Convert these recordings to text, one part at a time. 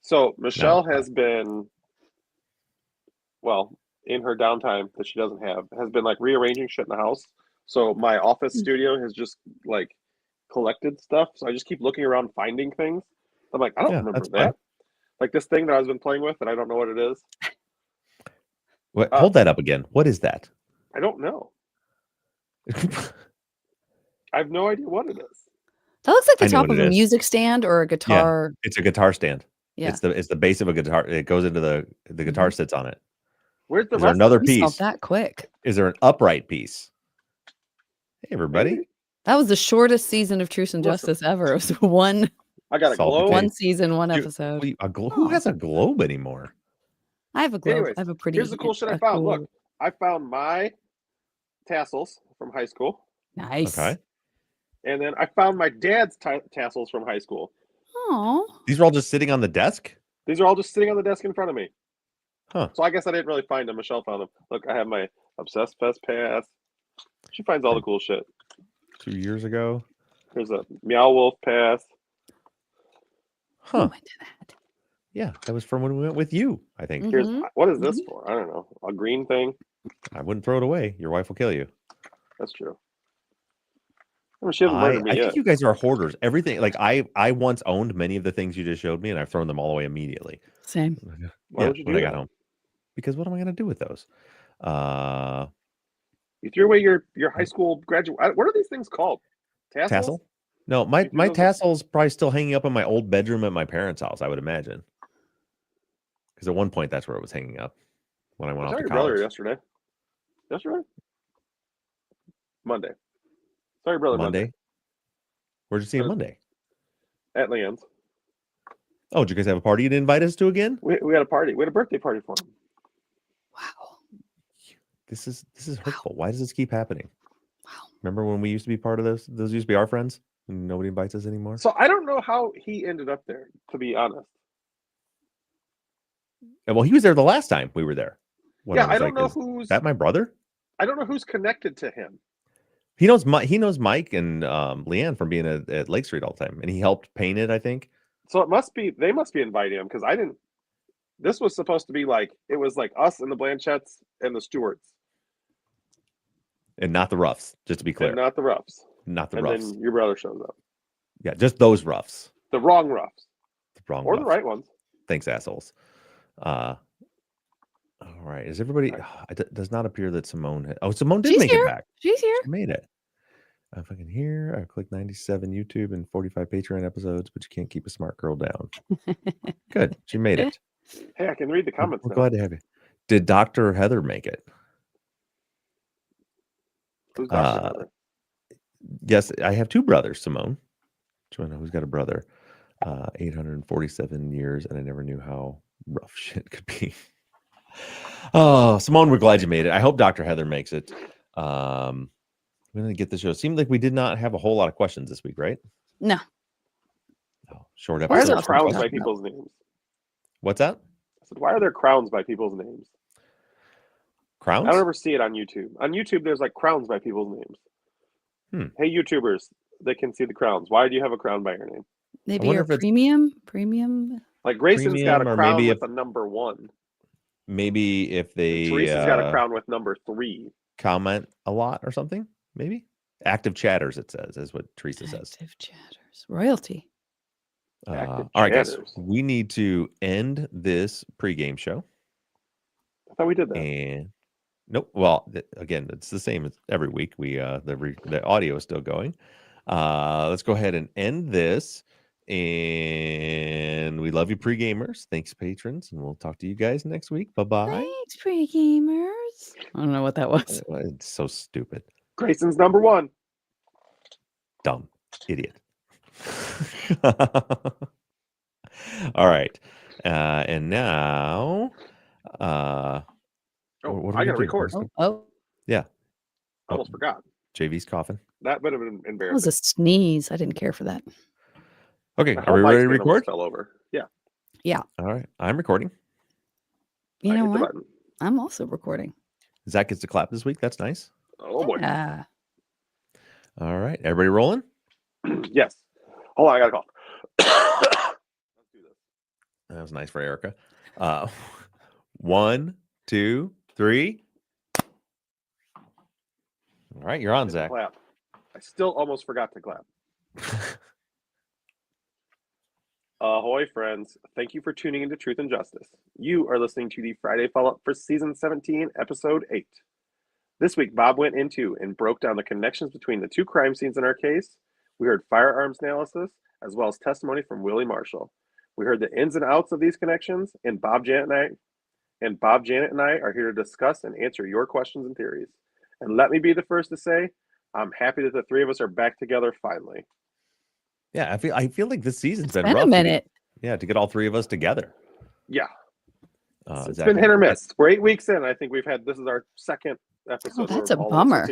So Now, Michelle has been, well, in her downtime that she doesn't have, has been like rearranging shit in the house. So my office studio has just like collected stuff. So I just keep looking around finding things. I'm like, I don't yeah, remember that's fun. that. Like this thing that I've been playing with, and I don't know what it is. What? Hold that up again. What is that? I don't know. I have no idea what it is. That looks like the I know top what of it a is. music stand or a Yeah, guitar. it's a guitar stand. Yeah. It's the base of a guitar. It goes into the guitar sits on it. Where's the Is there rest of another it? You solved piece? that quick. Is there an upright piece? Hey, everybody. Maybe. That was the shortest season of Truth and Listen. Justice ever. It was one I got a Solved the globe. one case. season, one Dude, episode. who has a globe anymore? I have a globe. Anyways, I have a pretty. here's the cool shit I found. Look, I found my tassels from high school, Nice. Okay. and then I found my dad's tassels from high school. Oh. These are all just sitting on the desk? These are all just sitting on the desk in front of me. Huh. So I guess I didn't really find them. Michelle found them. Look, I have my Obsessed Fest pass. She finds all the cool shit. 2 years ago. There's a Meow Wolf pass. Huh. I did that. Yeah, that was from when we went with you, I think. Here's what is this for? I don't know. A green thing. I wouldn't throw it away. Your wife will kill you. That's true. I mean, she hasn't murdered me I yet. think you guys are hoarders. Everything, like I once owned many of the things you just showed me, and I've thrown them all away immediately. Same. Why would you do when I that? got home? Because what am I going to do with those? You threw away your high school graduate. What are these things called? Tassels? Tassel? No, my You threw those- tassel's probably still hanging up in my old bedroom at my parents' house, I would imagine. Because at one point that's where it was hanging up when I went I off saw to your brother college. yesterday. Yesterday? Monday. Saw your brother Monday. Where'd you see him Monday? At Leanne's. Oh, did you guys have a party you didn't invite us to again? We had a party. We had a birthday party for him. Wow. This is hurtful. Why does this keep happening? Wow. Remember when we used to be part of those? Those used to be our friends, and nobody invites us anymore. So I don't know how he ended up there, to be honest. Well, he was there the last time we were there. Yeah, I don't know who's Is that my brother? I don't know who's connected to him. He knows Mike and Leanne from being at Lake Street all the time, and he helped paint it, I think. So they must be inviting him because I didn't. This was supposed to be it was like us and the Blanchetts and the Stewarts, And not the Roughs, just to be clear. and not the Roughs. Not the And Roughs. then your brother shows up. Yeah, just those Roughs. The wrong Roughs. The wrong Or Roughs. the right ones. Thanks, assholes. All right. Is everybody? It does not appear that Simone. Simone did make it back. She's here. She made it. If I can hear, I clicked 97 YouTube and 45 Patreon episodes, but you can't keep a smart girl down. Good. She made it. Hey, I can read the comments We're now. glad to have you. Did Dr. Heather make it? Who's Dr. Heather? Yes, I have two brothers, Simone. Do you want to know who's got a brother? 847 years, and I never knew how rough shit could be. Oh, Simone, we're glad you made it. I hope Dr. Heather makes it. We're going to get the show. Seemed like we did not have a whole lot of questions this week, right? No. Oh, short Why are episode. there crowns by people's names? What's that? I said, why are there crowns by people's names? Crowns? I don't ever see it on YouTube. On YouTube, there's crowns by people's names. Hey, YouTubers, they can see the crowns. Why do you have a crown by your name? Maybe you're premium? Like Grayson's got a crown with a number 1. Maybe if they... Teresa's got a crown with number 3. Comment a lot or something, maybe? Active chatters, it says, is what Teresa says. Active chatters. Royalty. All right, guys. We need to end this pregame show. I thought we did that. And nope. Well, again, it's the same as every week. We the audio is still going. Let's go ahead and end this. And we love you, pre-gamers. Thanks, patrons, and we'll talk to you guys next week. Bye-bye. Thanks, pre-gamers. I don't know what that was. It's so stupid. Grayson's number 1. Dumb idiot. All right. And now I gotta record. Oh. Yeah. I almost forgot. JV's coughing. That would have been embarrassing. That was a sneeze. I didn't care for that. Okay, are we ready to record? Fell over. Yeah. Yeah. All right, I'm recording. You know what? I'm also recording. Zach gets to clap this week. That's nice. Oh boy. Yeah. All right, everybody rolling? Yes. Hold on, I gotta call. Let's do That was nice for Erica. 1, 2, 3. All right, you're on, Zach. Clap. I still almost forgot to clap. Ahoy, friends. Thank you for tuning into Truth and Justice. You are listening to the Friday follow-up for Season 17, Episode 8. This week, Bob went into and broke down the connections between the two crime scenes in our case. We heard firearms analysis, as well as testimony from Willie Marshall. We heard the ins and outs of these connections, and Bob, Janet, and I are here to discuss and answer your questions and theories. And let me be the first to say, I'm happy that the three of us are back together finally. Yeah, I feel like this season's been been rough. a minute. To get all three of us together. Yeah. It's Zach, been hit or miss. We're 8 weeks in. I think this is our second episode. Oh, that's a bummer.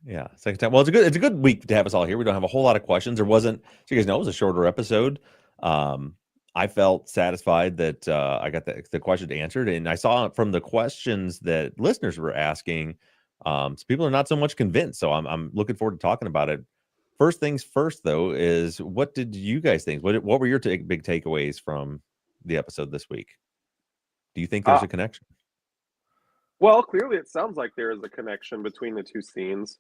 Yeah, second time. Well, it's a good week to have us all here. We don't have a whole lot of questions. There wasn't, so you guys know, it was a shorter episode. I felt satisfied that I got the question answered, and I saw from the questions that listeners were asking, some people are not so much convinced. So I'm looking forward to talking about it. First things first, though, is what did you guys think? What were your big takeaways from the episode this week? Do you think there's a connection? Well, clearly it sounds like there is a connection between the two scenes.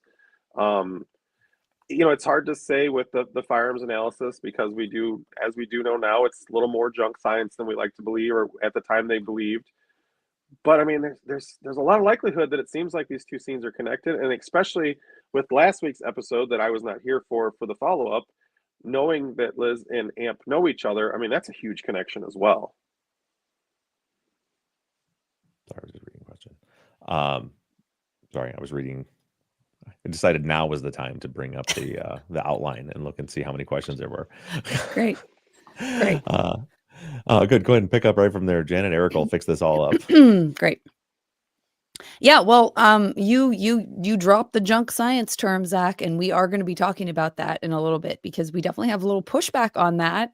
It's hard to say with the firearms analysis because we do know now, it's a little more junk science than we like to believe, or at the time they believed. But I mean, there's a lot of likelihood that it seems like these two scenes are connected, and especially with last week's episode that I was not here for the follow-up, knowing that Liz and Amp know each other, I mean, that's a huge connection as well. Sorry, I was just reading a question. Sorry, I was reading. I decided now was the time to bring up the outline and look and see how many questions there were. Great. Good. Go ahead and pick up right from there. Janet, Eric will fix this all up. Great. Yeah, well, you dropped the junk science term, Zach, and we are going to be talking about that in a little bit because we definitely have a little pushback on that.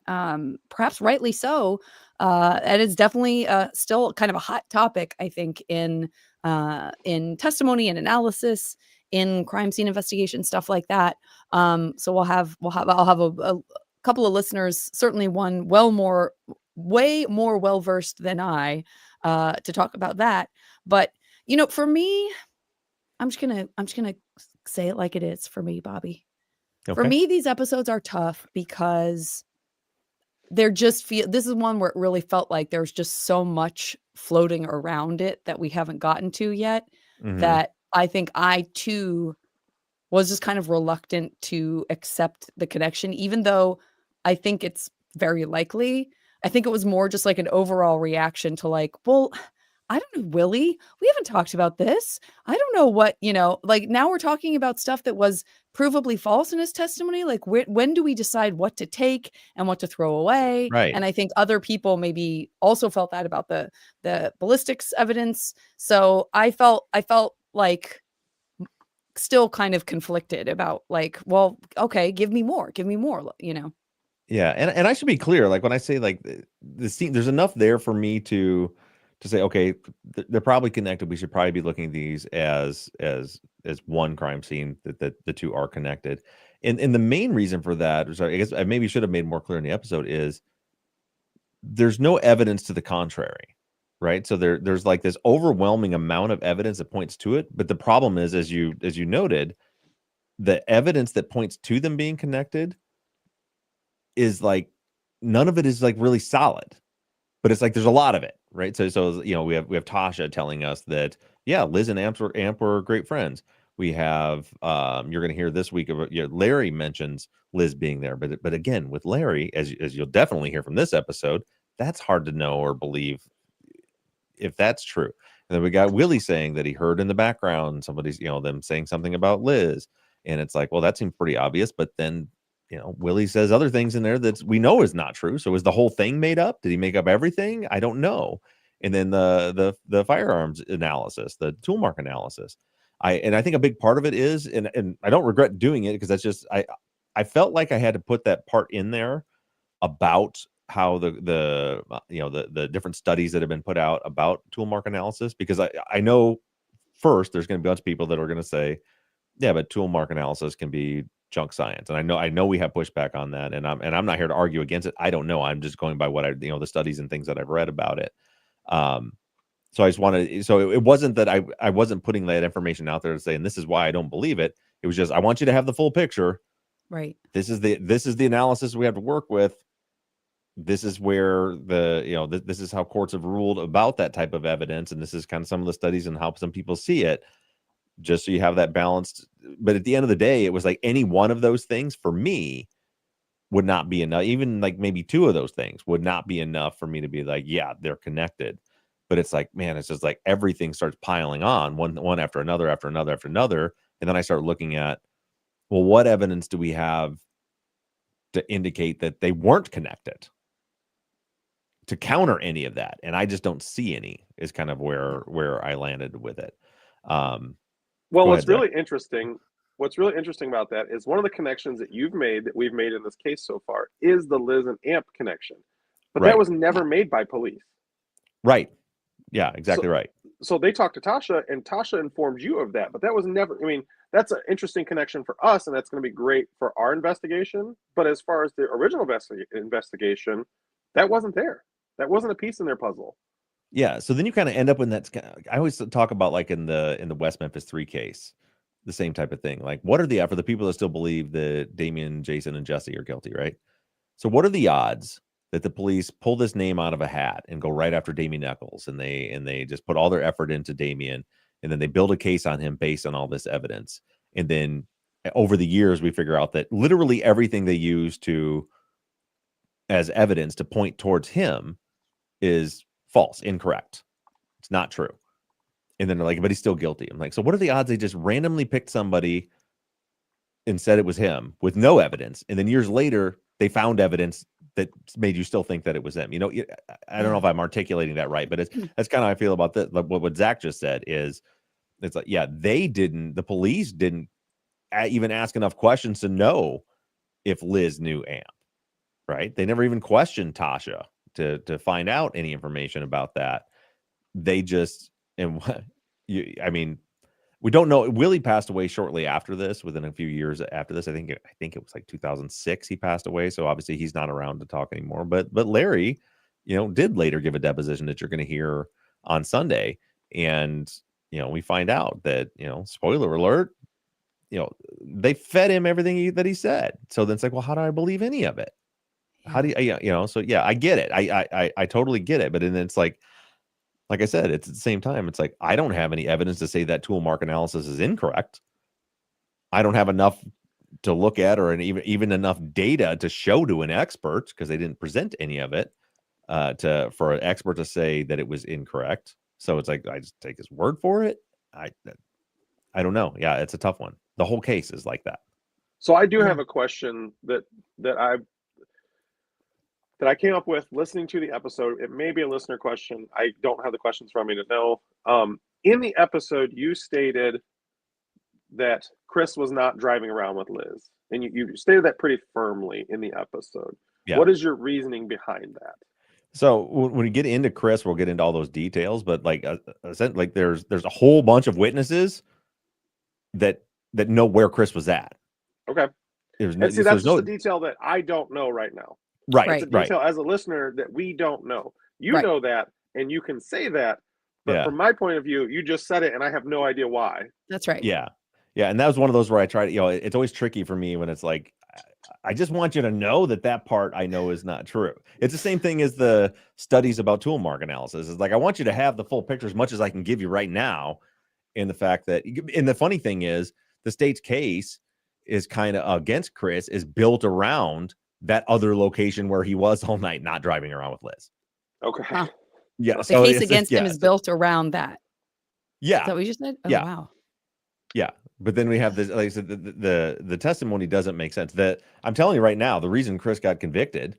Perhaps rightly so. It is definitely still kind of a hot topic, I think, in testimony and analysis, in crime scene investigation, stuff like that. So I'll have a couple of listeners, certainly one way more well versed than I, to talk about that. But for me, I'm just gonna say it like it is for me, Bobby. Okay. For me, these episodes are tough because this is one where it really felt like there's just so much floating around it that we haven't gotten to yet, that I think I too was just kind of reluctant to accept the connection, even though I think it's very likely. I think it was more just like an overall reaction to like, well, I don't know, Willie, we haven't talked about this. I don't know what, like now we're talking about stuff that was provably false in his testimony. Like when do we decide what to take and what to throw away? Right. And I think other people maybe also felt that about the ballistics evidence. So I felt like still kind of conflicted about like, well, okay, give me more. Yeah. And I should be clear. Like when I say like the scene, there's enough there for me to say, okay, they're probably connected. We should probably be looking at these as one crime scene, that the two are connected. And the main reason for that, I guess I maybe should have made more clear in the episode, is there's no evidence to the contrary, right? So there's like this overwhelming amount of evidence that points to it. But the problem is, as you noted, the evidence that points to them being connected is like, none of it is like really solid, but it's like there's a lot of it, right? So we have Tasha telling us that Liz and Amp were great friends. We have you're going to hear this week about Larry mentions Liz being there, but again with Larry, as you'll definitely hear from this episode, that's hard to know or believe if that's true. And then we got Willie saying that he heard in the background somebody's them saying something about Liz, and it's like, well, that seems pretty obvious, but then Willie says other things in there that we know is not true. So is the whole thing made up? Did he make up everything? I don't know. And then the firearms analysis, the tool mark analysis. I think a big part of it is, and I don't regret doing it because that's just, I felt like I had to put that part in there about how the different studies that have been put out about tool mark analysis, because I know first there's going to be a bunch of people that are going to say, yeah, but tool mark analysis can be junk science. And I know we have pushback on that, and I'm not here to argue against it. I don't know. I'm just going by what the studies and things that I've read about it. So I just wanted, so it wasn't that I wasn't putting that information out there to say, and this is why I don't believe it. It was just, I want you to have the full picture. Right. This is the analysis we have to work with. This is where this is how courts have ruled about that type of evidence. And this is kind of some of the studies and how some people see it, just so you have that balanced. But at the end of the day, it was like any one of those things for me would not be enough. Even like maybe two of those things would not be enough for me to be like, yeah, they're connected. But it's like, man, it's just like everything starts piling on one after another, after another, after another. And then I start looking at, well, what evidence do we have to indicate that they weren't connected, to counter any of that? And I just don't see any, is kind of where I landed with it. Well, what's really interesting about that is one of the connections that you've made, that we've made in this case so far, is the Liz and Amp connection. But that was never made by police. Right. Yeah, exactly right. So they talked to Tasha, and Tasha informed you of that. But that was never, I mean, that's an interesting connection for us, and that's going to be great for our investigation. But as far as the original investigation, that wasn't there. That wasn't a piece in their puzzle. Yeah. So then you kind of end up in that. I always talk about, like, in the West Memphis 3 case, the same type of thing. Like, what are for the people that still believe that Damien, Jason, and Jesse are guilty, right? So what are the odds that the police pull this name out of a hat and go right after Damien Eccles, and they just put all their effort into Damien, and then they build a case on him based on all this evidence, and then over the years we figure out that literally everything they use as evidence to point towards him is false, incorrect. It's not true. And then they're like, but he's still guilty. I'm like, so what are the odds they just randomly picked somebody and said it was him with no evidence, and then years later they found evidence that made you still think that it was them? I don't know if I'm articulating that right, but that's kind of how I feel about this. Like what Zach just said is, it's like, yeah, the police didn't even ask enough questions to know if Liz knew Amp, right? They never even questioned Tasha to find out any information about that. They just, we don't know. Willie passed away shortly after this, within a few years after this. I think it was like 2006 he passed away. So obviously he's not around to talk anymore. But Larry, did later give a deposition that you're going to hear on Sunday. And, we find out that, spoiler alert, they fed him everything that he said. So then it's like, well, how do I believe any of it? How do you, so yeah, I get it. I totally get it. But then it's like I said, it's at the same time, it's like, I don't have any evidence to say that tool mark analysis is incorrect. I don't have enough to look at, or even enough data to show to an expert, because they didn't present any of it for an expert to say that it was incorrect. So it's like, I just take his word for it. I don't know. Yeah, it's a tough one. The whole case is like that. So I do have a question that I came up with listening to the episode. It may be a listener question. I don't have the questions for me to know. In the episode, you stated that Chris was not driving around with Liz, and you stated that pretty firmly in the episode. Yeah. What is your reasoning behind that? So when we get into Chris, we'll get into all those details. But there's a whole bunch of witnesses that know where Chris was at. Okay. That's just a detail that I don't know right now. Right. It's a detail as a listener that we don't know. You know that, and you can say that. But from my point of view, you just said it, and I have no idea why. That's right. Yeah. Yeah. And that was one of those where I tried, it's always tricky for me when it's like, I just want you to know that part I know is not true. It's the same thing as the studies about tool mark analysis. It's like, I want you to have the full picture as much as I can give you right now. And the fact that, and the funny thing is, the state's case is kind of against Chris is built around that other location where he was all night, not driving around with Liz. Okay. Huh. Yeah. The case against him is built around that. Yeah. Is that what you just said? Oh, yeah. Wow. Yeah. But then we have this, like I said, the testimony doesn't make sense. That I'm telling you right now, the reason Chris got convicted,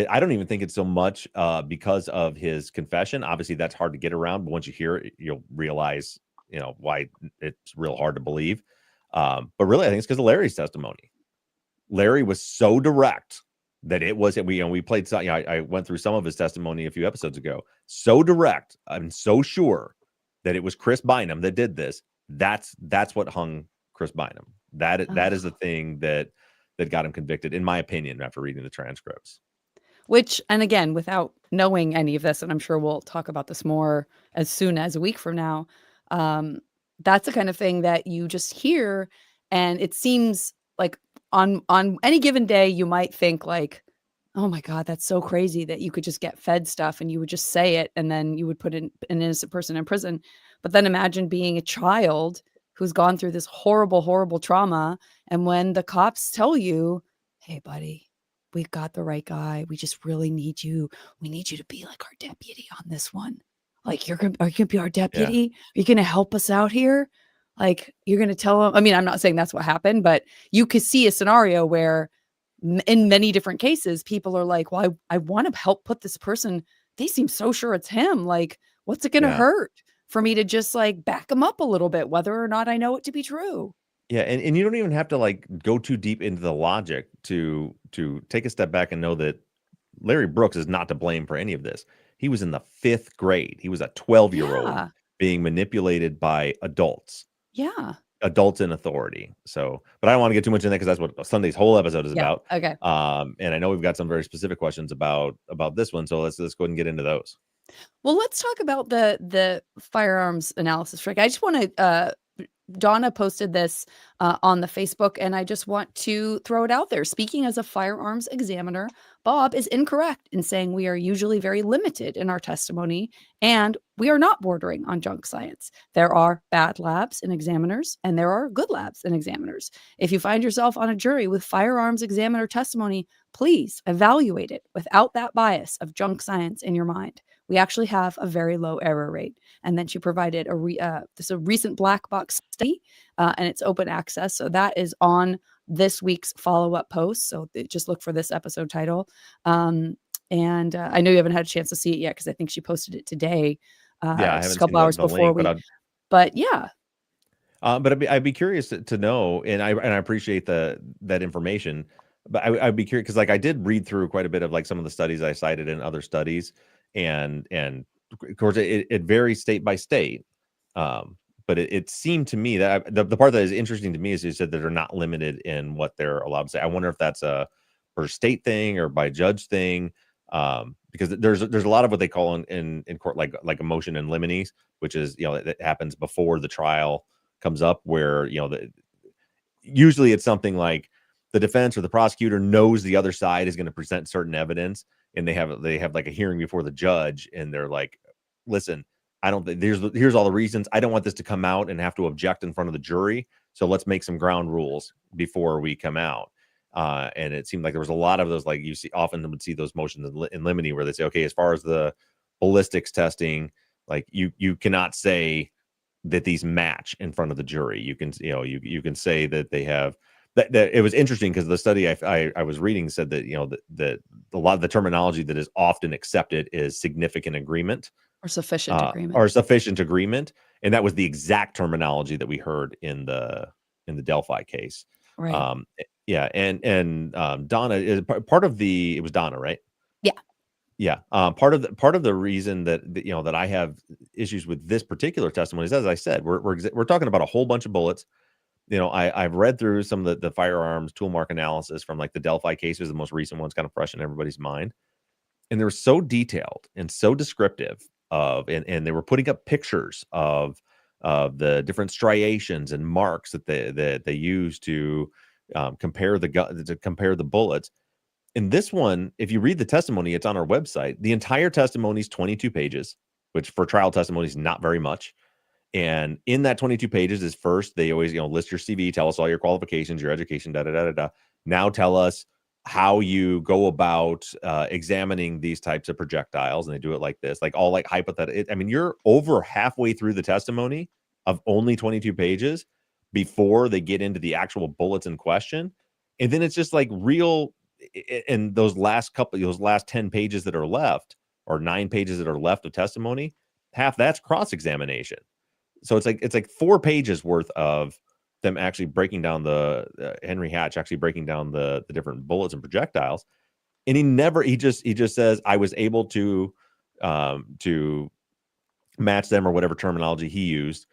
I don't even think it's so much because of his confession. Obviously, that's hard to get around, but once you hear it, you'll realize, why it's real hard to believe. But really, I think it's because of Larry's testimony. Larry was so direct that it was, we played, I went through some of his testimony a few episodes ago. So direct. I'm so sure that it was Chris Bynum that did this. That's what hung Chris Bynum. That is the Ugh. thing that got him convicted, in my opinion, after reading the transcripts. Which, and again, without knowing any of this, and I'm sure we'll talk about this more as soon as a week from now, um, that's the kind of thing that you just hear, and it seems like on any given day, you might think like, "Oh my God, that's so crazy that you could just get fed stuff and you would just say it, and then you would put an innocent person in prison." But then imagine being a child who's gone through this horrible, horrible trauma, and when the cops tell you, "Hey, buddy, we've got the right guy. We just really need you. We need you to be like our deputy on this one. Like are you gonna be our Yeah. deputy? Are you gonna help us out here? Like you're gonna tell him." I mean, I'm not saying that's what happened, but you could see a scenario where in many different cases, people are like, "Well, I want to help put this person. They seem so sure it's him. Like, what's it gonna Yeah. hurt for me to just like back him up a little bit, whether or not I know it to be true?" Yeah, and you don't even have to like go too deep into the logic to take a step back and know that Larry Brooks is not to blame for any of this. He was in the 5th grade. He was a 12-year-old Yeah. being manipulated by adults Yeah. in authority. So, but I don't want to get too much in there because that's what Sunday's whole episode is Yeah. about. Okay. And I know we've got some very specific questions about this one, so let's go ahead and get into those. Well, let's talk about the firearms analysis, Rick. I just want to Donna posted this on the Facebook, and I just want to throw it out there. Speaking as a firearms examiner, Bob is incorrect in saying we are usually very limited in our testimony, and we are not bordering on junk science. There are bad labs and examiners, and there are good labs and examiners. If you find yourself on a jury with firearms examiner testimony, please evaluate it without that bias of junk science in your mind. We actually have a very low error rate. And then she provided a recent black box study, and it's open access. So that is on this week's follow-up post. So just look for this episode title. And I know you haven't had a chance to see it yet because I think she posted it today, Yeah, I just a haven't couple seen hours the before link, but but yeah. But I'd be curious to know, and I appreciate that information. But I'd be curious because like I did read through quite a bit of like some of the studies I cited in other studies, and of course it varies state by state. But it seemed to me that the part that is interesting to me is you said that they're not limited in what they're allowed to say. I wonder if that's a per state thing or by judge thing. Because there's a lot of what they call in court like a motion in limine, which is that happens before the trial comes up, where usually it's something like the defense or the prosecutor knows the other side is going to present certain evidence, and they have like a hearing before the judge, and they're like, listen, I don't think here's all the reasons. I don't want this to come out and have to object in front of the jury. So let's make some ground rules before we come out. And it seemed like there was a lot of those, like you often would see those motions in limine where they say, okay, as far as the ballistics testing, like you cannot say that these match in front of the jury. You can you can say that they have that it was interesting because the study I was reading said that that a lot of the terminology that is often accepted is significant agreement Or sufficient agreement. or sufficient agreement, and that was the exact terminology that we heard in the Delphi case. Right. Yeah, and Donna is part of it was Donna, right? Yeah. Yeah. Part of the reason that I have issues with this particular testimony is, as I said, we're talking about a whole bunch of bullets. I've read through some of the firearms tool mark analysis from like the Delphi cases, the most recent one's kind of fresh in everybody's mind, and they were so detailed and so descriptive and they were putting up pictures of the different striations and marks that they use to compare the bullets. In this one, if you read the testimony, it's on our website. The entire testimony is 22 pages, which for trial testimony is not very much. And in that 22 pages is first, they always, list your CV, tell us all your qualifications, your education, da da da da da. Now tell us how you go about examining these types of projectiles. And they do it like this, like all like hypothetical. I mean, you're over halfway through the testimony of only 22 pages before they get into the actual bullets in question. And then it's just like real. In those last 10 pages that are left, or 9 pages that are left of testimony, half that's cross-examination. So it's like 4 pages worth of them actually breaking down Henry Hatch actually breaking down the different bullets and projectiles. And he just says, I was able to match them, or whatever terminology he used,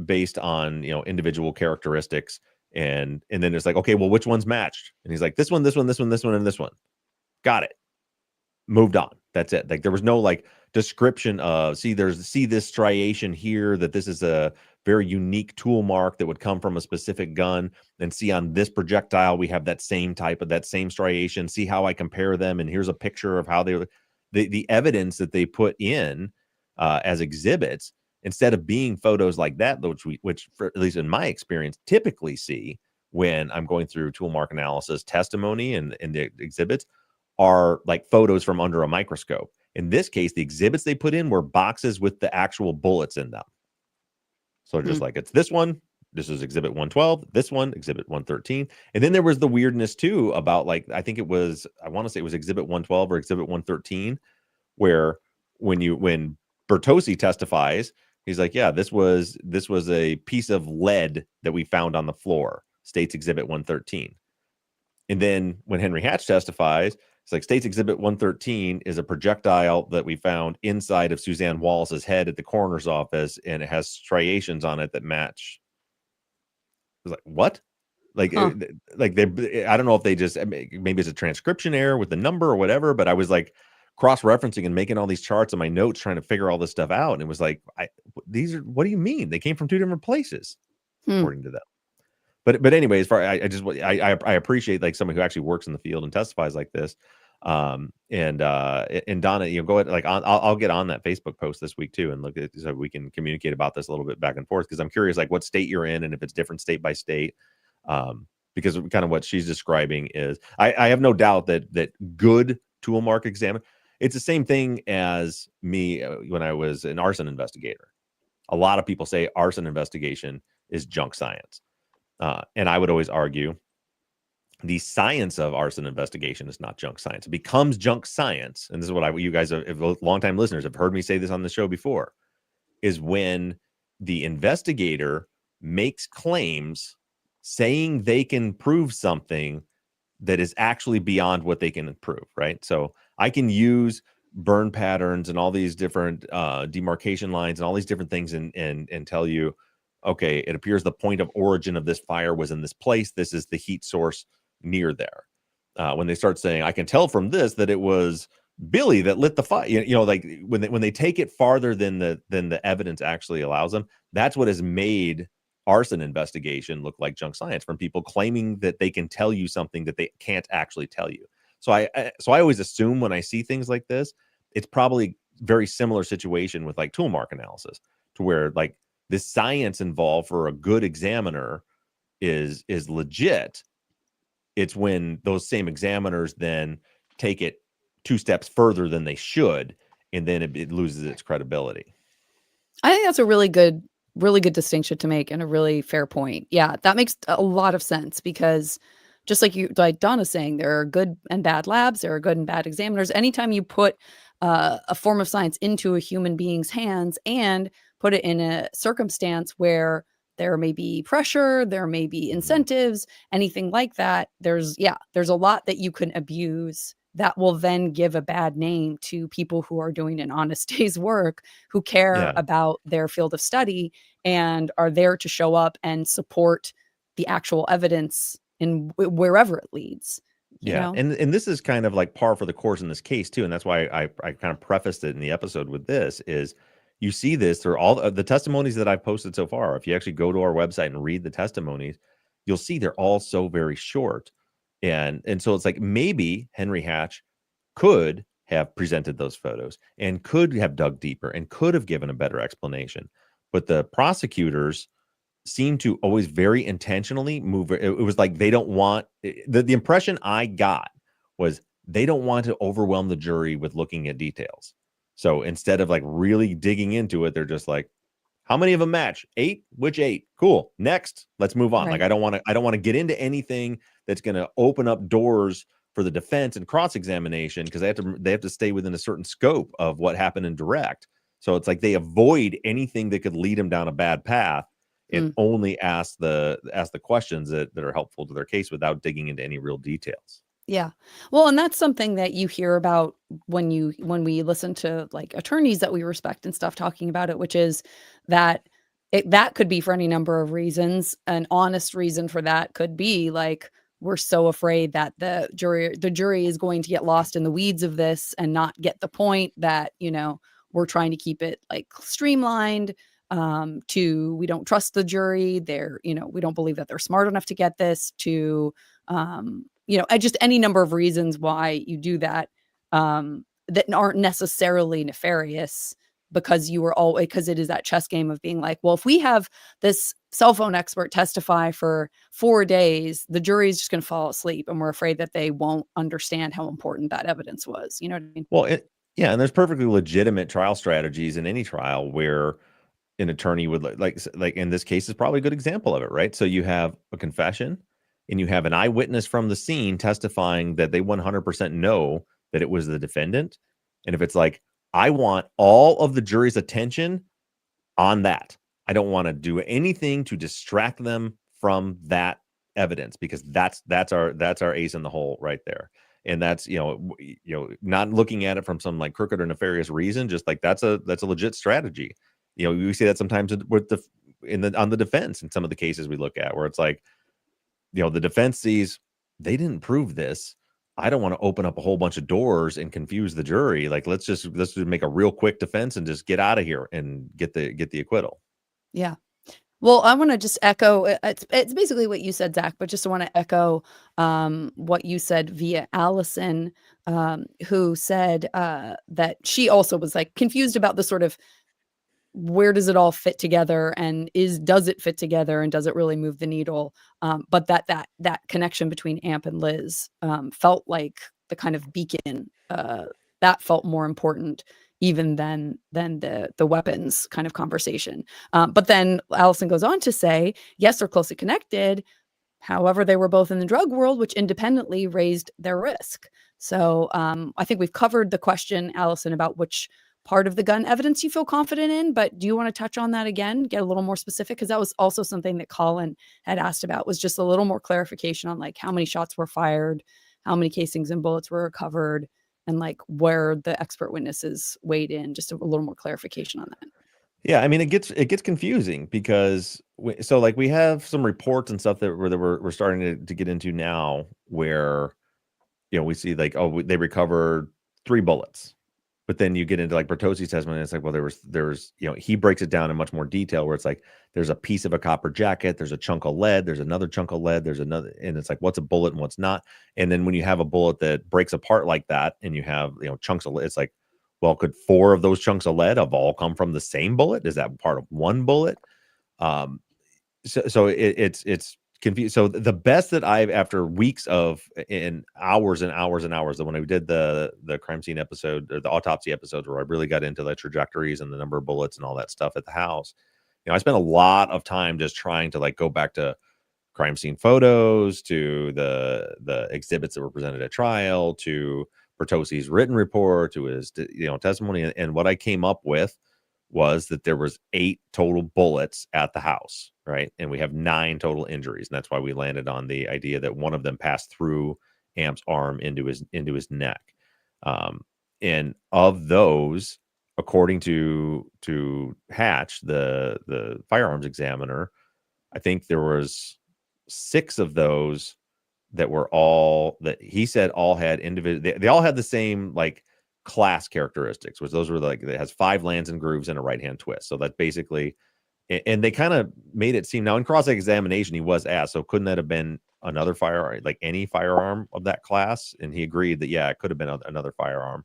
based on individual characteristics, and then it's like, okay, well, which one's matched? And he's like, this one, this one, this one, this one, and this one. Got it. Moved on. That's it. Like there was no like description of see this striation here, that this is a very unique tool mark that would come from a specific gun, and see on this projectile we have that same type of that same striation. See how I compare them, and here's a picture of how the evidence that they put in as exhibits, instead of being photos like that, which for, at least in my experience, typically see when I'm going through tool mark analysis testimony and the exhibits, are like photos from under a microscope. In this case, the exhibits they put in were boxes with the actual bullets in them. So just like, it's this one, this is exhibit 112, this one, exhibit 113. And then there was the weirdness too about like, I want to say it was exhibit 112 or exhibit 113, where when Bertossi testifies, he's like, yeah, this was a piece of lead that we found on the floor, states exhibit 113. And then when Henry Hatch testifies, it's like, states exhibit 113 is a projectile that we found inside of Suzanne Wallace's head at the coroner's office, and it has striations on it that match. I was like, what? Like, like they, I don't know if they just, maybe it's a transcription error with the number or whatever, but I was like cross-referencing and making all these charts in my notes, trying to figure all this stuff out. And it was like, these are, what do you mean? They came from two different places, according to them. But anyways, I appreciate like someone who actually works in the field and testifies like this. And Donna, go ahead, like I'll get on that Facebook post this week too, and look at, so we can communicate about this a little bit back and forth, because I'm curious like what state you're in and if it's different state by state. Because kind of what she's describing is, I have no doubt that good tool mark examiner, it's the same thing as me when I was an arson investigator. A lot of people say arson investigation is junk science. And I would always argue the science of arson investigation is not junk science. It becomes junk science. And this is what you guys, longtime listeners, have heard me say this on the show before, is when the investigator makes claims saying they can prove something that is actually beyond what they can prove, right? So I can use burn patterns and all these different demarcation lines and all these different things and tell you, okay, it appears the point of origin of this fire was in this place. This is the heat source near there. When they start saying, I can tell from this that it was Billy that lit the fire, like when they take it farther than the evidence actually allows them, that's what has made arson investigation look like junk science, from people claiming that they can tell you something that they can't actually tell you. So I always assume when I see things like this, it's probably very similar situation with like tool mark analysis, to where like the science involved for a good examiner is legit. It's when those same examiners then take it 2 steps further than they should, and then it loses its credibility. I think that's a really good distinction to make, and a really fair point. Yeah, that makes a lot of sense, because just like Donna's saying, there are good and bad labs, there are good and bad examiners. Anytime you put a form of science into a human being's hands and put it in a circumstance where there may be pressure, there may be incentives, anything like that, there's a lot that you can abuse that will then give a bad name to people who are doing an honest day's work, who care about their field of study and are there to show up and support the actual evidence in wherever it leads. You know? And this is kind of like par for the course in this case too, and that's why I kind of prefaced it in the episode with this, is you see this through all the testimonies that I've posted so far. If you actually go to our website and read the testimonies, you'll see they're all so very short. And so it's like, maybe Henry Hatch could have presented those photos and could have dug deeper and could have given a better explanation. But the prosecutors seem to always very intentionally move. It was like they don't want, the impression I got was they don't want to overwhelm the jury with looking at details. So instead of like really digging into it, they're just like, how many of them match? 8? Which 8? Cool. Next, let's move on. Right. Like I don't want to get into anything that's going to open up doors for the defense and cross-examination, because they have to stay within a certain scope of what happened in direct. So it's like they avoid anything that could lead them down a bad path and only ask the questions that are helpful to their case without digging into any real details. Yeah. Well, and that's something that you hear about when we listen to like attorneys that we respect and stuff talking about it, which is that that could be for any number of reasons. An honest reason for that could be like, we're so afraid that the jury is going to get lost in the weeds of this and not get the point, that, you know, we're trying to keep it like streamlined, to, we don't trust the jury. They're, you know, we don't believe that they're smart enough to get this, to, you know, just any number of reasons why you do that, that aren't necessarily nefarious, because you were all, because it is that chess game of being like, well, if we have this cell phone expert testify for 4 days, the jury is just going to fall asleep, and we're afraid that they won't understand how important that evidence was. You know what I mean? Well, yeah, and there's perfectly legitimate trial strategies in any trial where an attorney would like in this case is probably a good example of it, right? So you have a confession and you have an eyewitness from the scene testifying that they 100% know that it was the defendant. And if it's like, I want all of the jury's attention on that, I don't want to do anything to distract them from that evidence, because that's our ace in the hole right there. And that's, not looking at it from some like crooked or nefarious reason, just like that's a legit strategy. We see that sometimes with on the defense in some of the cases we look at, where it's like, the defense sees they didn't prove this. I don't want to open up a whole bunch of doors and confuse the jury. Like, let's just make a real quick defense and just get out of here and get the acquittal. Yeah. Well, I want to just echo, it's basically what you said, Zach, but just want to echo what you said via Allison, who said that she also was like confused about the sort of, where does it all fit together, and does it fit together, and does it really move the needle? But that connection between Amp and Liz felt like the kind of beacon that felt more important even than the weapons kind of conversation. But then Allison goes on to say, yes, they're closely connected. However, they were both in the drug world, which independently raised their risk. So I think we've covered the question, Allison, about which part of the gun evidence you feel confident in, but do you want to touch on that again, get a little more specific? Because that was also something that Colin had asked about, was just a little more clarification on like how many shots were fired, how many casings and bullets were recovered, and like where the expert witnesses weighed in, just a little more clarification on that. Yeah, I mean, it gets confusing because we have some reports and stuff that we're starting to get into now, where we see like, oh, they recovered 3 bullets. But then you get into like Bertosi's testimony, and it's like, well, there's he breaks it down in much more detail, where it's like there's a piece of a copper jacket, there's a chunk of lead, there's another chunk of lead, there's another, and it's like, what's a bullet and what's not? And then when you have a bullet that breaks apart like that, and you have chunks of lead, it's like, well, could 4 of those chunks of lead have all come from the same bullet? Is that part of one bullet? So it's confused. So the best that I've, after weeks of and hours and hours and hours, that when I did the crime scene episode, or the autopsy episodes, where I really got into the trajectories and the number of bullets and all that stuff at the house, I spent a lot of time just trying to like go back to crime scene photos, to the exhibits that were presented at trial, to Bertosi's written report, to his testimony, and what I came up with was that there was 8 total bullets at the house, right? And we have 9 total injuries, and that's why we landed on the idea that one of them passed through Amp's arm into his neck. And of those, according to Hatch, the firearms examiner, I think there was 6 of those that were all, that he said all had individual, they all had the same like class characteristics, which those were like, it has 5 lands and grooves and a right hand twist. So that basically, and they kind of made it seem, now in cross examination he was asked, so couldn't that have been another firearm, like any firearm of that class? And he agreed that yeah, it could have been another firearm.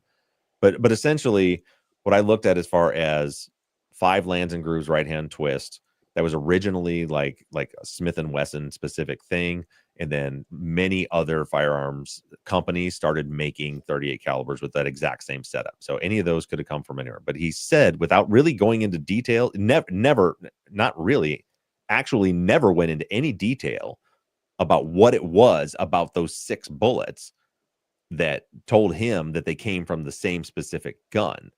But essentially what I looked at as far as 5 lands and grooves, right hand twist, that was originally like a Smith & Wesson specific thing. And then many other firearms companies started making 38 calibers with that exact same setup. So any of those could have come from anywhere. But he said, without really going into detail, never went into any detail about what it was about those 6 bullets that told him that they came from the same specific gun.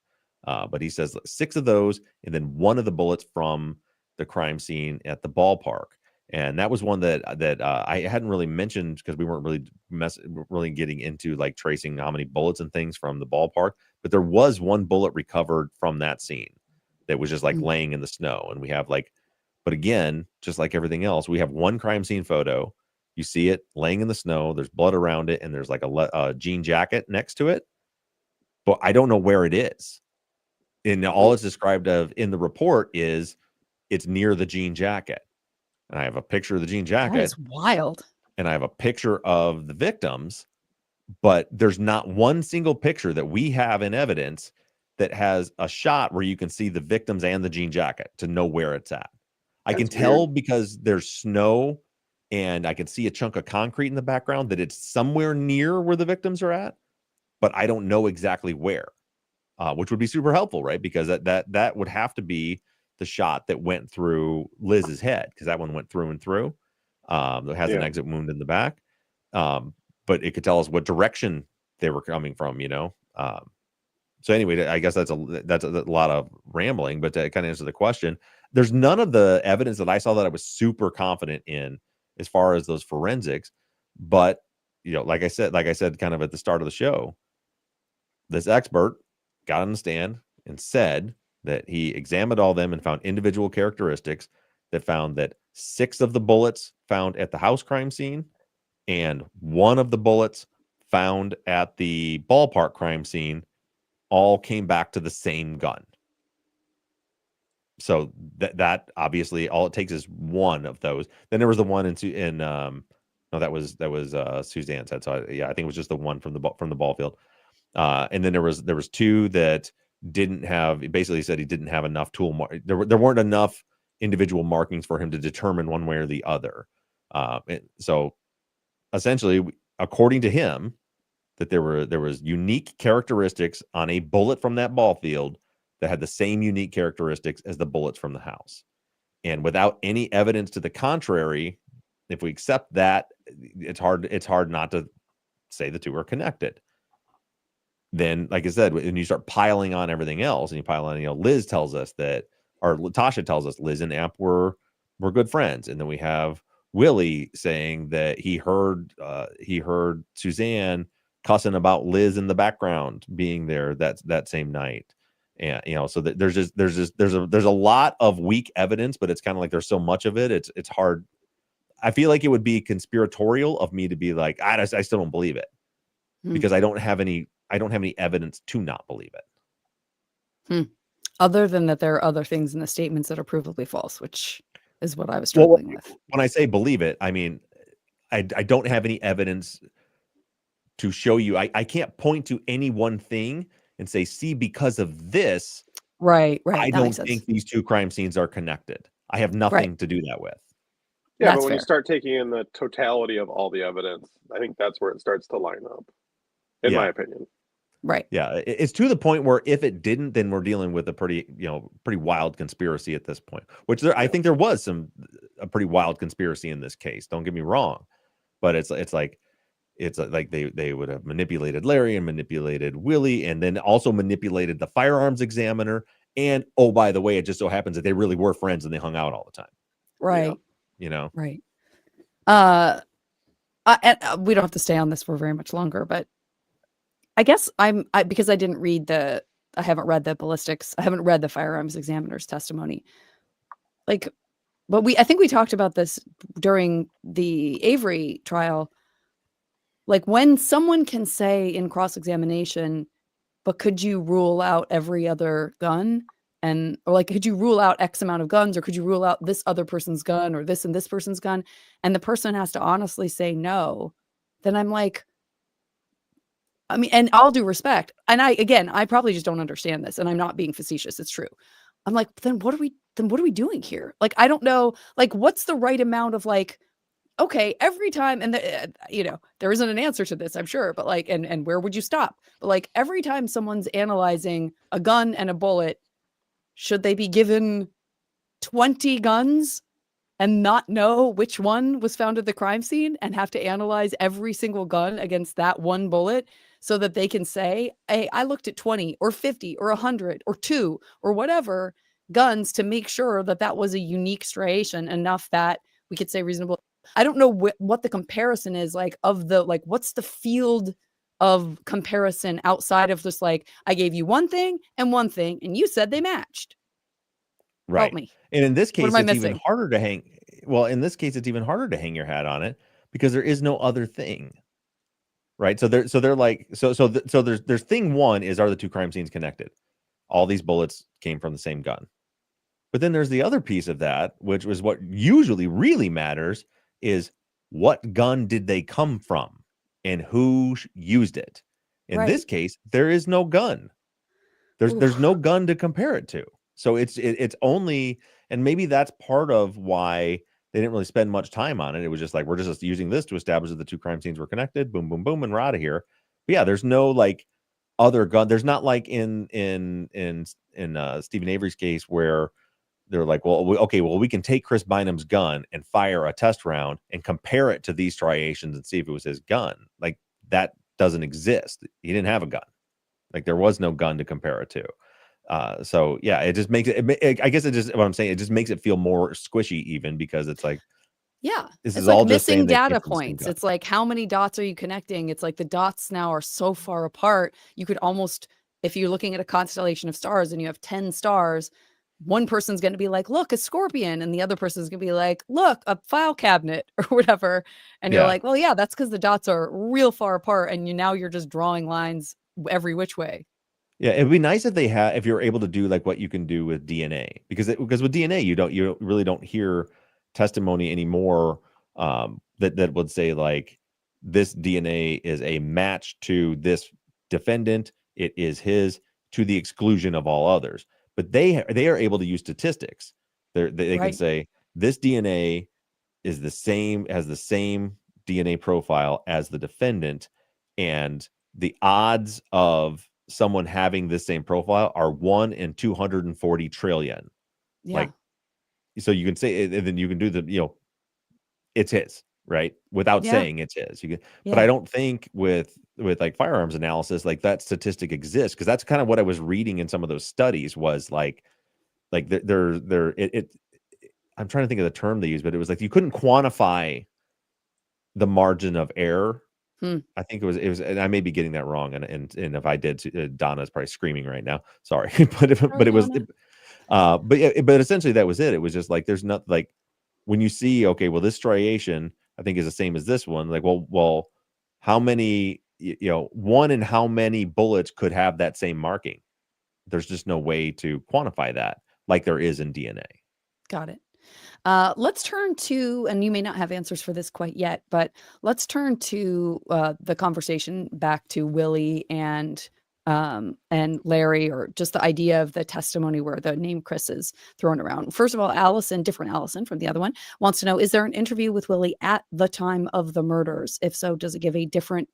But he says 6 of those, and then 1 of the bullets from the crime scene at the ballpark. And that was one that I hadn't really mentioned, because we weren't really getting into like tracing how many bullets and things from the ballpark. But there was 1 bullet recovered from that scene that was just like laying in the snow. And we have like But again, just like everything else, we have one crime scene photo. You see it laying in the snow. There's blood around it, and there's like a jean jacket next to it. But I don't know where it is. And all it's described of in the report is it's near the jean jacket. And I have a picture of the jean That jacket, is wild. and I have a picture of the victims, but there's not one single picture that we have in evidence that has a shot where you can see the victims and the jean jacket to know where it's at. I can That's tell weird. because there's snow and I can see a chunk of concrete in the background that it's somewhere near where the victims are at, but I don't know exactly where, which would be super helpful, right? Because that would have to be the shot that went through Liz's head, because that one went through and through. That has an Yeah. exit wound in the back. But it could tell us what direction they were coming from, so anyway, I guess that's a lot of rambling, but to kind of answer the question, there's none of the evidence that I saw that I was super confident in as far as those forensics. But like I said, kind of at the start of the show, this expert got on the stand and said that he examined all of them and found individual characteristics that found that 6 of the bullets found at the house crime scene and 1 of the bullets found at the ballpark crime scene all came back to the same gun. So that obviously all it takes is 1 of those. Then there was the one no, that was Suzanne's head. So I think it was just the one from the ball field. And then there was 2 that didn't have. Basically, said he didn't have enough tool. There weren't enough individual markings for him to determine one way or the other. So essentially, according to him, that there was unique characteristics on a bullet from that ball field that had the same unique characteristics as the bullets from the house. And without any evidence to the contrary, if we accept that, it's hard not to say the 2 are connected. Then, like I said, when you start piling on everything else and you pile on, Liz tells us that, or Tasha tells us Liz and Amp were good friends. And then we have Willie saying that he heard Suzanne cussing about Liz in the background being there that same night. And so that there's a lot of weak evidence, but it's kind of like there's so much of it, it's hard. I feel like it would be conspiratorial of me to be like, I still don't believe it, because I don't have any evidence to not believe it. Other than that, there are other things in the statements that are provably false, which is what I was struggling with. When I say believe it, I mean I don't have any evidence to show you. I can't point to any one thing and say, see, because of this, right. I don't think these 2 crime scenes are connected. I have nothing to do that with. Yeah, That's but when fair. you start taking in the totality of all the evidence, I think that's where it starts to line up, in my opinion. Right. Yeah, it's to the point where if it didn't, then we're dealing with a pretty wild conspiracy at this point. Which I think there was a pretty wild conspiracy in this case. Don't get me wrong, but it's like they would have manipulated Larry and manipulated Willie, and then also manipulated the firearms examiner. And oh, by the way, it just so happens that they really were friends and they hung out all the time. Right. Right. We don't have to stay on this for very much longer, but I guess because I haven't read the ballistics. I haven't read the firearms examiner's testimony. I think we talked about this during the Avery trial. Like, when someone can say in cross-examination, but could you rule out every other gun? Or could you rule out X amount of guns, or could you rule out this other person's gun or this and this person's gun? And the person has to honestly say no. Then I'm like, I mean, and all due respect, and I probably just don't understand this, and I'm not being facetious. It's true. I'm like, then what are we doing here? Like, I don't know. Like, what's the right amount of okay, every time, and there isn't an answer to this, I'm sure, but and where would you stop? But every time someone's analyzing a gun and a bullet, should they be given 20 guns and not know which one was found at the crime scene and have to analyze every single gun against that one bullet so that they can say, hey, I looked at 20 or 50 or 100 or 2 or whatever guns to make sure that was a unique striation enough that we could say reasonable. I don't know what the comparison is what's the field of comparison outside of just I gave you one thing and you said they matched. Help Right. me. And in this What case, am I it's even missing? harder to hang. Well, in this case, it's even harder to hang your hat on it because there is no other thing. Right. So they're like, so there's thing one is, are the two crime scenes connected? All these bullets came from the same gun. But then there's the other piece of that, which was what usually really matters, is what gun did they come from and who used it? In this Right. case, there is no gun. There's Oof. no gun to compare it to. So it's only, and maybe that's part of why they didn't really spend much time on it. It was just like, we're just using this to establish that the two crime scenes were connected. Boom, boom, boom, and we're out of here. But yeah, there's no like other gun. There's not like in Stephen Avery's case where they're like, well, we can take Chris Bynum's gun and fire a test round and compare it to these striations and see if it was his gun. Like, that doesn't exist. He didn't have a gun. Like, there was no gun to compare it to. So yeah, it just makes it, I guess it just, what I'm saying, it just makes it feel more squishy even, because it's like, Yeah. this It's is like all just missing saying they came data from the same points. gun. It's like, how many dots are you connecting? It's like the dots now are so far apart. You could almost, if you're looking at a constellation of stars and you have 10 stars, one person's going to be like, look, a scorpion. And the other person's going to be like, look, a file cabinet or whatever. And you're Yeah. like, well, yeah, that's because the dots are real far apart. And now you're just drawing lines every which way. Yeah, it'd be nice if they had, if you're able to do like what you can do with DNA, because with DNA you really don't hear testimony anymore, that would say like, this DNA is a match to this defendant. It is his, to the exclusion of all others. But they are able to use statistics. They can Right. say this DNA is the same, has the same DNA profile as the defendant, and the odds of someone having this same profile are 1 in 240 trillion. Yeah. Like, so you can say, and then you can do the, it's his, right? Without Yeah. saying it's his. You can, but Yeah. I don't think with like firearms analysis, like that statistic exists, because that's kind of what I was reading in some of those studies, was like I'm trying to think of the term they use, but it was like you couldn't quantify the margin of error. I think it was, and I may be getting that wrong, and if I did, Donna's probably screaming right now. Sorry, but it was, but essentially that was it. It was just like, there's not like, when you see, okay, well, this striation I think is the same as this one. Like, well, how many, one in how many bullets could have that same marking? There's just no way to quantify that like there is in DNA. Got it. Let's turn to, and you may not have answers for this quite yet, but let's turn to the conversation back to Willie and Larry, or just the idea of the testimony where the name Chris is thrown around. First of all, Allison, different Allison from the other one, wants to know, is there an interview with Willie at the time of the murders? If so, does it give different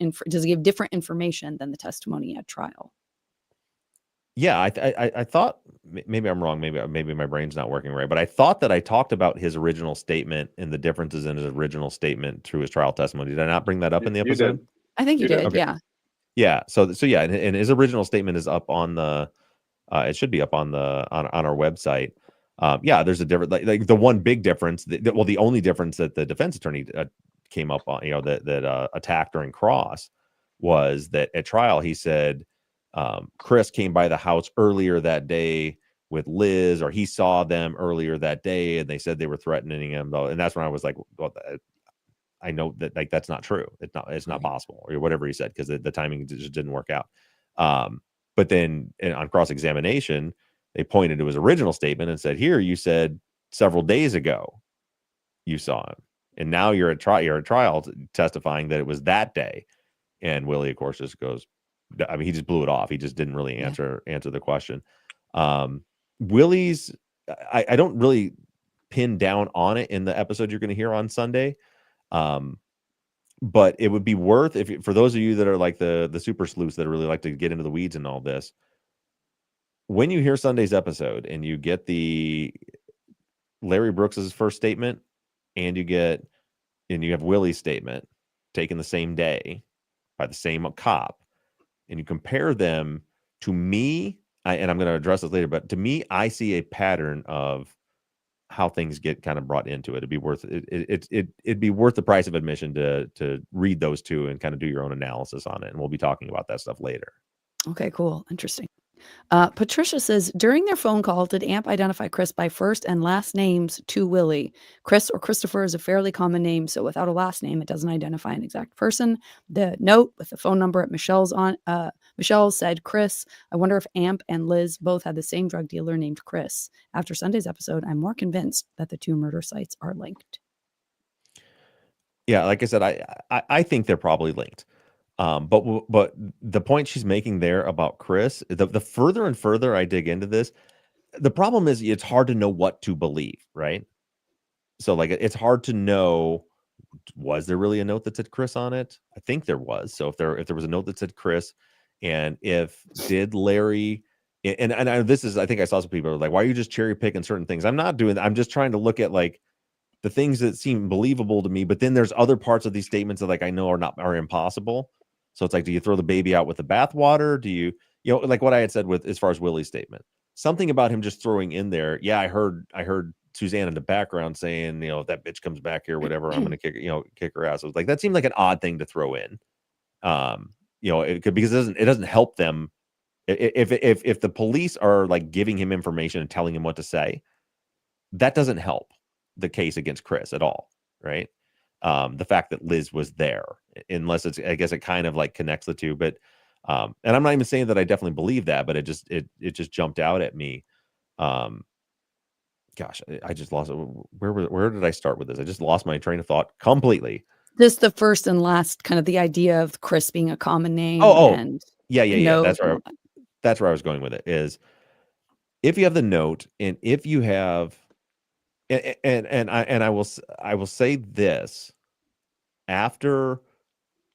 information than the testimony at trial? Yeah, I thought, maybe I'm wrong. Maybe my brain's not working right. But I thought that I talked about his original statement and the differences in his original statement through his trial testimony. Did I not bring that up in the episode? You did. I think you did. Okay. Yeah. Yeah. So yeah, and his original statement is up on the. It should be up on on our website. Yeah, there's a different, like the one big difference. The only difference that the defense attorney came up on, that attacked during cross, was that at trial he said, Chris came by the house earlier that day with Liz, or he saw them earlier that day, and they said they were threatening him. And that's when I was like, well, I know that, like, that's not true. It's not possible, or whatever he said, because the timing just didn't work out. But then on cross-examination, they pointed to his original statement and said, here, you said several days ago you saw him, and now you're at trial testifying that it was that day. And Willie, of course, just goes, I mean, he just blew it off. He just didn't really answer the question. Willie's, I don't really pin down on it in the episode you're going to hear on Sunday. But it would be worth, for those of you that are like the super sleuths that really like to get into the weeds and all this, when you hear Sunday's episode and you get the Larry Brooks's first statement, and you have Willie's statement taken the same day by the same cop, and you compare them, to me, and I'm going to address this later, but to me, I see a pattern of how things get kind of brought into it. It'd be worth the price of admission to read those two and kind of do your own analysis on it. And we'll be talking about that stuff later. Okay, cool. Interesting. Patricia says, during their phone call, did Amp identify Chris by first and last names to Willie? Chris or Christopher is a fairly common name, so without a last name, it doesn't identify an exact person. The note with the phone number at Michelle's on Michelle said, Chris, I wonder if Amp and Liz both had the same drug dealer named Chris. After Sunday's episode, I'm more convinced that the two murder sites are linked. Yeah, like I said, I think they're probably linked. But the point she's making there about Chris, the further and further I dig into this, the problem is it's hard to know what to believe, right? So like it's hard to know, was there really a note that said Chris on it? I think there was. So if there was a note that said Chris, and if did Larry and this is, I think I saw some people like, why are you just cherry picking certain things? I'm not doing that. I'm just trying to look at like the things that seem believable to me, but then there's other parts of these statements that like I know are impossible. So it's like, do you throw the baby out with the bathwater? Do you like what I had said with as far as Willie's statement, something about him just throwing in there. Yeah, I heard Suzanne in the background saying, if that bitch comes back here, whatever, I'm gonna kick her ass. I was like, that seemed like an odd thing to throw in. It could, because it doesn't help them if the police are like giving him information and telling him what to say. That doesn't help the case against Chris at all, right? The fact that Liz was there, unless it's, I guess it kind of like connects the two, but and I'm not even saying that I definitely believe that, but it just jumped out at me. Gosh, I just lost it. Where did I start with this? I just lost my train of thought completely. Just the first and last, kind of the idea of Chris being a common name. And yeah. That's where I was going with it, is if you have the note, and if you have and I will say this, after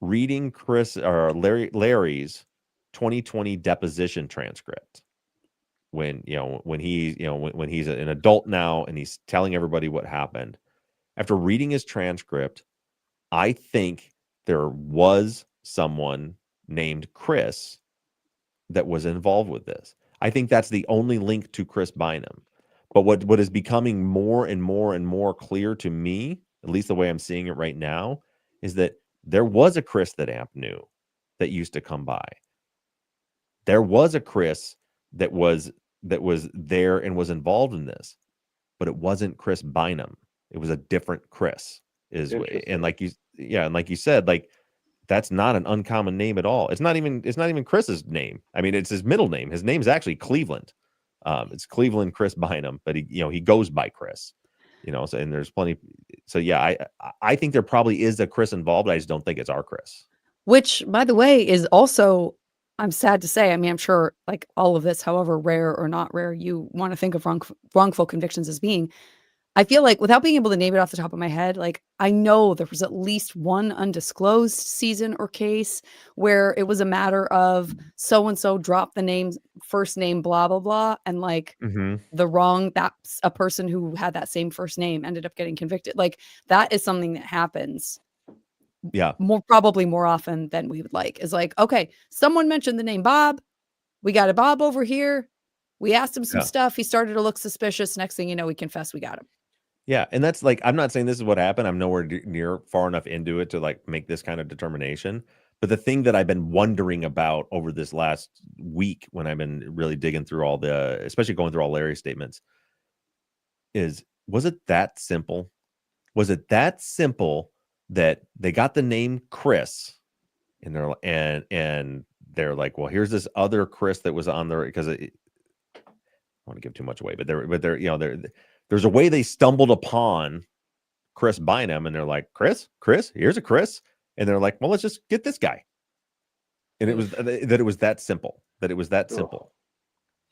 reading Chris or Larry's 2020 deposition transcript, when he's an adult now and he's telling everybody what happened, after reading his transcript, I think there was someone named Chris that was involved with this. I think that's the only link to Chris Bynum. But what is becoming more and more and more clear to me, at least the way I'm seeing it right now, is that there was a Chris that Amp knew that used to come by. There was a Chris that was there and was involved in this, but it wasn't Chris Bynum. It was a different Chris. And like you said, like, that's not an uncommon name at all. It's not even Chris's name. I mean, it's his middle name. His name's actually Cleveland. It's Cleveland Chris Bynum, but he goes by Chris, so, and there's plenty. So yeah, I think there probably is a Chris involved. I just don't think it's our Chris. Which, by the way, is also, I'm sad to say, I mean, I'm sure like all of this, however rare or not rare you want to think of wrongful convictions as being, I feel like, without being able to name it off the top of my head, like I know there was at least one undisclosed season or case where it was a matter of so-and-so dropped the name, first name, blah, blah, blah. And like that's a person who had that same first name ended up getting convicted. Like that is something that happens. Yeah. Probably more often than we would like. Is like, okay, someone mentioned the name Bob. We got a Bob over here. We asked him some stuff. He started to look suspicious. Next thing you know, we confessed we got him. Yeah, and that's like, I'm not saying this is what happened. I'm nowhere near far enough into it to like make this kind of determination. But the thing that I've been wondering about over this last week, when I've been really digging through especially going through all Larry's statements, is, was it that simple? Was it that simple that they got the name Chris and they're like, well, here's this other Chris that was on there, because I don't want to give too much away, but there's a way they stumbled upon Chris Bynum, and they're like, Chris, here's a Chris. And they're like, well, let's just get this guy. And it was that simple.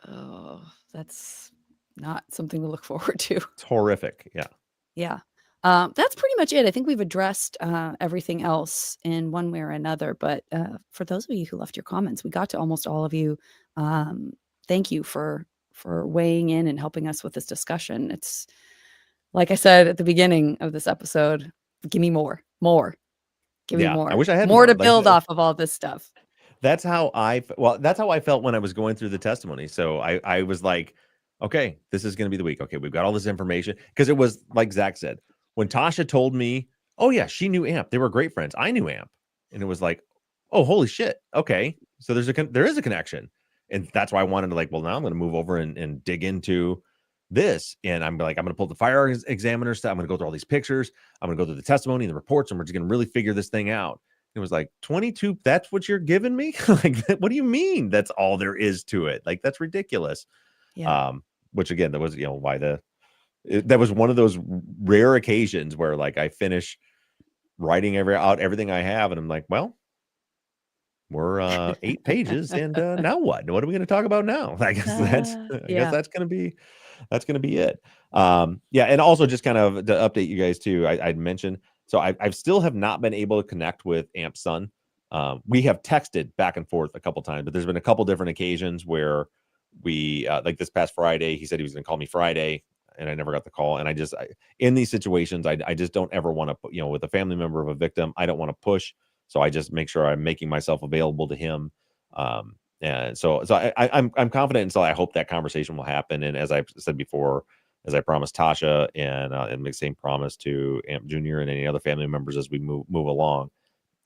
Oh, that's not something to look forward to. It's horrific. Yeah. Yeah. That's pretty much it. I think we've addressed everything else in one way or another. But for those of you who left your comments, we got to almost all of you. Thank you for weighing in and helping us with this discussion. It's like I said at the beginning of this episode, give me more. Give me more. I wish I had more to build off of all this stuff. That's how I felt when I was going through the testimony. So I was like, okay, this is going to be the week. Okay, we've got all this information, because it was like Zach said, when Tasha told me, oh yeah, she knew Amp. They were great friends. I knew Amp. And it was like, oh, holy shit. Okay. So there is a connection. And that's why I wanted to like, well, now I'm going to move over and dig into this. And I'm like, I'm going to pull the fire examiner stuff. I'm going to go through all these pictures. I'm going to go through the testimony and the reports, and we're just going to really figure this thing out. It was like 22. That's what you're giving me? Like, what do you mean? That's all there is to it. Like, that's ridiculous. Yeah. Which again, that was, why that was one of those rare occasions where like I finish writing everything I have. And I'm like, well, we're 8 pages. And now what? What are we going to talk about now? I guess that's going to be it. Yeah. And also just kind of to update you guys too, I'd mentioned, so I still have not been able to connect with Amp's son. We have texted back and forth a couple times, but there's been a couple different occasions where we like this past Friday, he said he was going to call me Friday, and I never got the call. And in these situations, I just don't ever want to put, with a family member of a victim, I don't want to push. So I just make sure I'm making myself available to him. And so I'm confident. And so I hope that conversation will happen. And as I said before, as I promised Tasha and make the same promise to Amp Jr. and any other family members as we move along,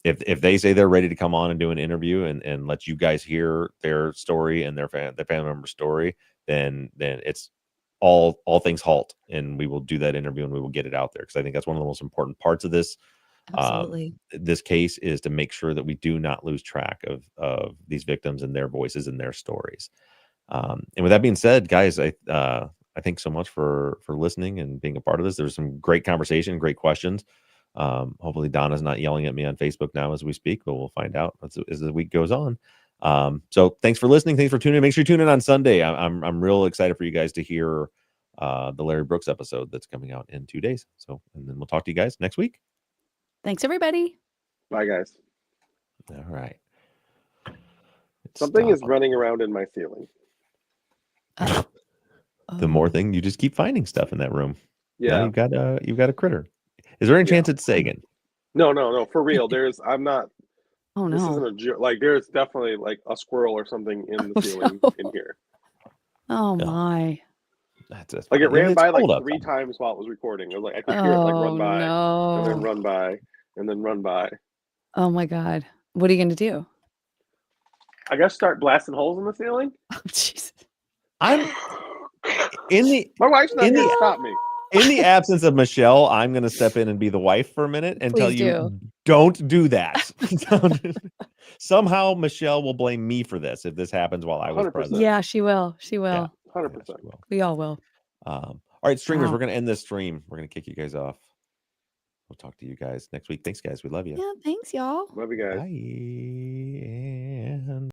if they say they're ready to come on and do an interview and let you guys hear their story and their family member story, then it's all things halt, and we will do that interview and we will get it out there, because I think that's one of the most important parts of this. Absolutely. This case is to make sure that we do not lose track of these victims and their voices and their stories. And with that being said, guys, I thank so much for listening and being a part of this. There was some great conversation, great questions. Hopefully Donna's not yelling at me on Facebook now as we speak, but we'll find out as the week goes on. So thanks for listening. Thanks for tuning in. Make sure you tune in on Sunday. I'm real excited for you guys to hear the Larry Brooks episode that's coming out in 2 days. So, and then we'll talk to you guys next week. Thanks, everybody. Bye, guys. All right. Something is running around in my ceiling. The more thing, you just keep finding stuff in that room. Yeah. Now you've got a critter. Is there any chance it's Sagan? No, for real. I'm not. Oh no. This isn't a joke. Like, there's definitely like a squirrel or something in the ceiling in here. Oh my. That's like it ran by like 3 times while it was recording. It was like I could hear it like run by and then run by and then run by. Oh my God. What are you gonna do? I guess start blasting holes in the ceiling. Oh Jesus. I'm in the My wife's not gonna stop me. In the absence of Michelle, I'm going to step in and be the wife for a minute and tell you, don't do that. Somehow Michelle will blame me for this if this happens while I was 100%. present. Yeah, she will. She will. 100%. Yeah, she will. We all will. All right, streamers, Wow. we're going to end this stream. We're going to kick you guys off. We'll talk to you guys next week. Thanks, guys. We love you. Yeah, thanks, y'all. Love you guys. Bye. And